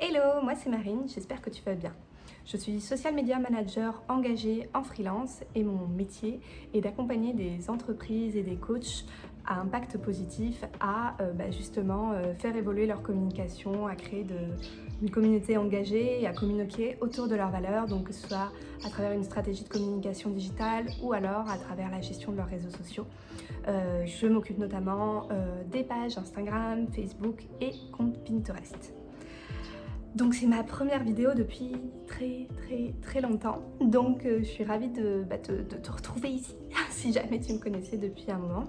Hello, moi c'est Marine, j'espère que tu vas bien. Je suis social media manager engagée en freelance et mon métier est d'accompagner des entreprises et des coachs à impact positif à justement faire évoluer leur communication, à créer une communauté engagée et à communiquer autour de leurs valeurs, donc que ce soit à travers une stratégie de communication digitale ou alors à travers la gestion de leurs réseaux sociaux. Je m'occupe notamment des pages Instagram, Facebook et compte Pinterest. Donc c'est ma première vidéo depuis très longtemps, donc je suis ravie de te retrouver ici, si jamais tu me connaissais depuis un moment.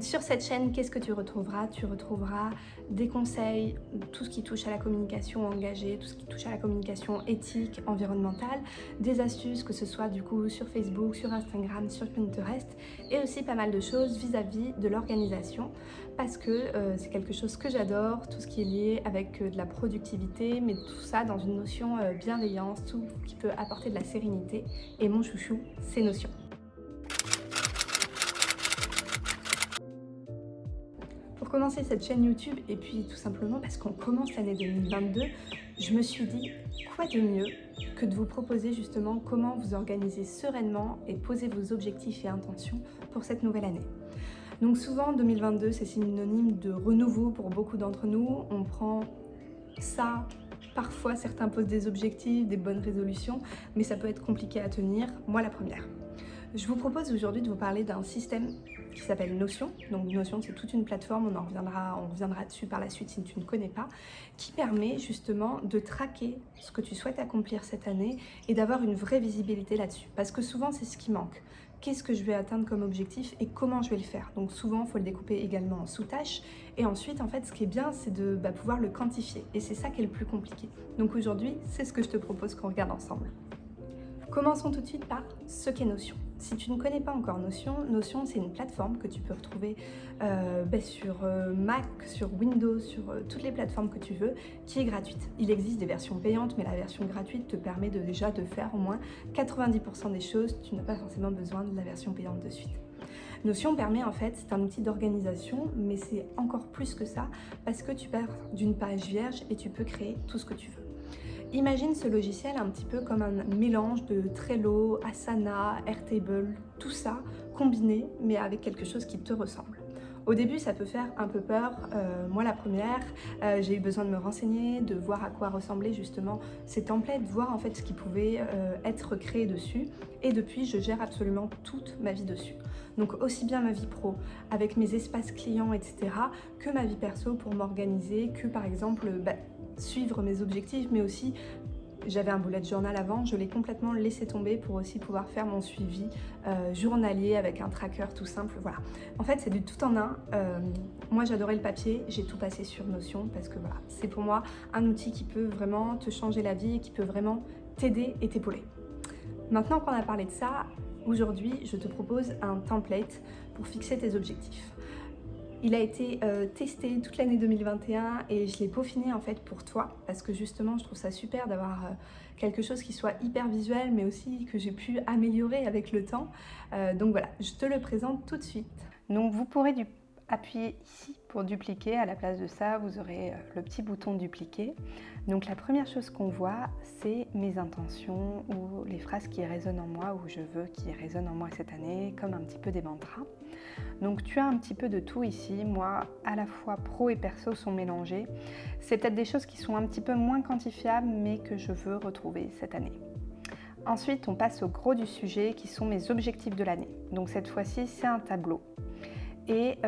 Sur cette chaîne, qu'est-ce que tu retrouveras? Tu retrouveras des conseils, tout ce qui touche à la communication engagée, tout ce qui touche à la communication éthique, environnementale, des astuces, que ce soit du coup sur Facebook, sur Instagram, sur Pinterest, et aussi pas mal de choses vis-à-vis de l'organisation, parce que c'est quelque chose que j'adore, tout ce qui est lié avec de la productivité, mais tout ça dans une notion bienveillance, tout qui peut apporter de la sérénité, et mon chouchou, c'est Notion. Pour commencer cette chaîne YouTube, et puis tout simplement parce qu'on commence l'année 2022, je me suis dit quoi de mieux que de vous proposer justement comment vous organiser sereinement et poser vos objectifs et intentions pour cette nouvelle année. Donc souvent 2022 c'est synonyme de renouveau pour beaucoup d'entre nous, on prend ça, parfois certains posent des objectifs, des bonnes résolutions, mais ça peut être compliqué à tenir, moi la première. Je vous propose aujourd'hui de vous parler d'un système qui s'appelle Notion. Donc Notion, c'est toute une plateforme, on reviendra dessus par la suite si tu ne connais pas, qui permet justement de traquer ce que tu souhaites accomplir cette année et d'avoir une vraie visibilité là-dessus. Parce que souvent, c'est ce qui manque. Qu'est-ce que je vais atteindre comme objectif et comment je vais le faire? Donc souvent, il faut le découper également en sous-tâches. Et ensuite, en fait, ce qui est bien, c'est de pouvoir le quantifier. Et c'est ça qui est le plus compliqué. Donc aujourd'hui, c'est ce que je te propose qu'on regarde ensemble. Commençons tout de suite par ce qu'est Notion. Si tu ne connais pas encore Notion, Notion c'est une plateforme que tu peux retrouver sur Mac, sur Windows, sur toutes les plateformes que tu veux, qui est gratuite. Il existe des versions payantes, mais la version gratuite te permet déjà de faire au moins 90% des choses. Tu n'as pas forcément besoin de la version payante de suite. Notion permet en fait, c'est un outil d'organisation, mais c'est encore plus que ça, parce que tu pars d'une page vierge et tu peux créer tout ce que tu veux. Imagine ce logiciel un petit peu comme un mélange de Trello, Asana, Airtable, tout ça combiné mais avec quelque chose qui te ressemble. Au début ça peut faire un peu peur, moi la première, j'ai eu besoin de me renseigner, de voir à quoi ressemblaient justement ces templates, voir en fait ce qui pouvait être créé dessus, et depuis je gère absolument toute ma vie dessus. Donc aussi bien ma vie pro avec mes espaces clients etc, que ma vie perso pour m'organiser, que par exemple suivre mes objectifs, mais aussi j'avais un bullet journal avant, je l'ai complètement laissé tomber pour aussi pouvoir faire mon suivi journalier avec un tracker tout simple, voilà. En fait c'est du tout en un, moi j'adorais le papier, j'ai tout passé sur Notion parce que voilà, c'est pour moi un outil qui peut vraiment te changer la vie et qui peut vraiment t'aider et t'épauler. Maintenant qu'on a parlé de ça, aujourd'hui je te propose un template pour fixer tes objectifs. Il a été testé toute l'année 2021 et je l'ai peaufiné en fait pour toi parce que justement je trouve ça super d'avoir quelque chose qui soit hyper visuel mais aussi que j'ai pu améliorer avec le temps. Donc voilà, je te le présente tout de suite. Donc vous pourrez appuyer ici pour dupliquer. À la place de ça, vous aurez le petit bouton dupliquer. Donc la première chose qu'on voit, c'est mes intentions ou les phrases qui résonnent en moi ou je veux qui résonnent en moi cette année, comme un petit peu des mantras. Donc tu as un petit peu de tout ici. Moi, à la fois pro et perso sont mélangés. C'est peut-être des choses qui sont un petit peu moins quantifiables, mais que je veux retrouver cette année. Ensuite, on passe au gros du sujet qui sont mes objectifs de l'année. Donc cette fois-ci, c'est un tableau. Et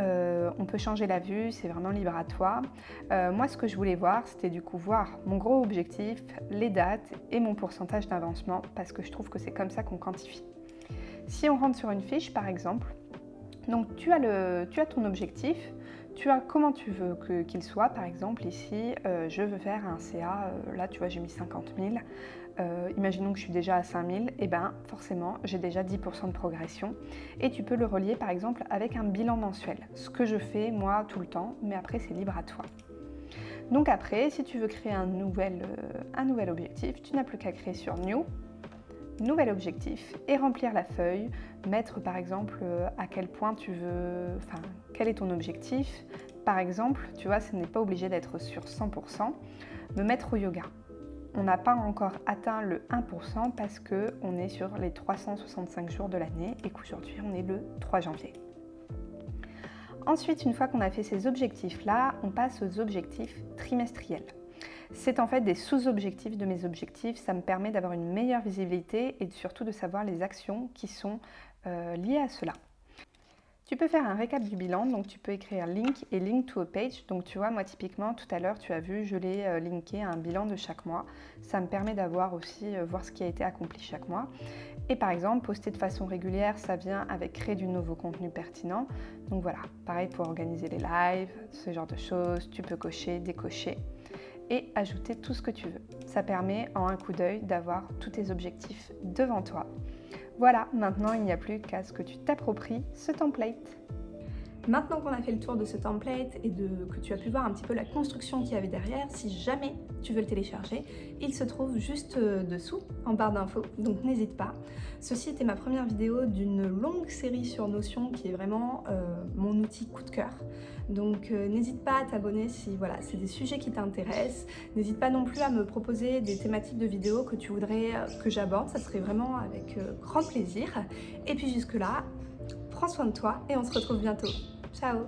on peut changer la vue, c'est vraiment libre à toi. Moi, ce que je voulais voir, c'était du coup voir mon gros objectif, les dates et mon pourcentage d'avancement, parce que je trouve que c'est comme ça qu'on quantifie. Si on rentre sur une fiche, par exemple, donc tu as ton objectif, tu as comment tu veux qu'il soit. Par exemple, ici, je veux faire un CA, là tu vois j'ai mis 50 000. Imaginons que je suis déjà à 5 000, et bien forcément j'ai déjà 10% de progression. Et tu peux le relier par exemple avec un bilan mensuel. Ce que je fais moi tout le temps, mais après c'est libre à toi. Donc après, si tu veux créer un nouvel objectif, tu n'as plus qu'à créer sur New. Nouvel objectif et remplir la feuille, mettre par exemple à quel point tu veux, quel est ton objectif, Par exemple, tu vois, ce n'est pas obligé d'être sur 100%, me mettre au yoga. On n'a pas encore atteint le 1% parce qu'on est sur les 365 jours de l'année et qu'aujourd'hui on est le 3 janvier. Ensuite, une fois qu'on a fait ces objectifs-là, on passe aux objectifs trimestriels. C'est en fait des sous-objectifs de mes objectifs, ça me permet d'avoir une meilleure visibilité et surtout de savoir les actions qui sont liées à cela. Tu peux faire un récap du bilan, donc tu peux écrire link et link to a page. Donc tu vois, moi typiquement tout à l'heure tu as vu, je l'ai linké à un bilan de chaque mois. Ça me permet d'avoir aussi, voir ce qui a été accompli chaque mois. Et par exemple, poster de façon régulière, ça vient avec créer du nouveau contenu pertinent. Donc voilà, pareil pour organiser les lives, ce genre de choses, tu peux cocher, décocher et ajouter tout ce que tu veux. Ça permet en un coup d'œil d'avoir tous tes objectifs devant toi. Voilà, maintenant il n'y a plus qu'à ce que tu t'appropries ce template. Maintenant qu'on a fait le tour de ce template et que tu as pu voir un petit peu la construction qu'il y avait derrière, si jamais tu veux le télécharger, il se trouve juste dessous en barre d'infos, donc n'hésite pas. Ceci était ma première vidéo d'une longue série sur Notion qui est vraiment mon outil coup de cœur. Donc n'hésite pas à t'abonner si voilà, c'est des sujets qui t'intéressent. N'hésite pas non plus à me proposer des thématiques de vidéos que tu voudrais que j'aborde, ça serait vraiment avec grand plaisir. Et puis jusque là, prends soin de toi et on se retrouve bientôt. Ciao!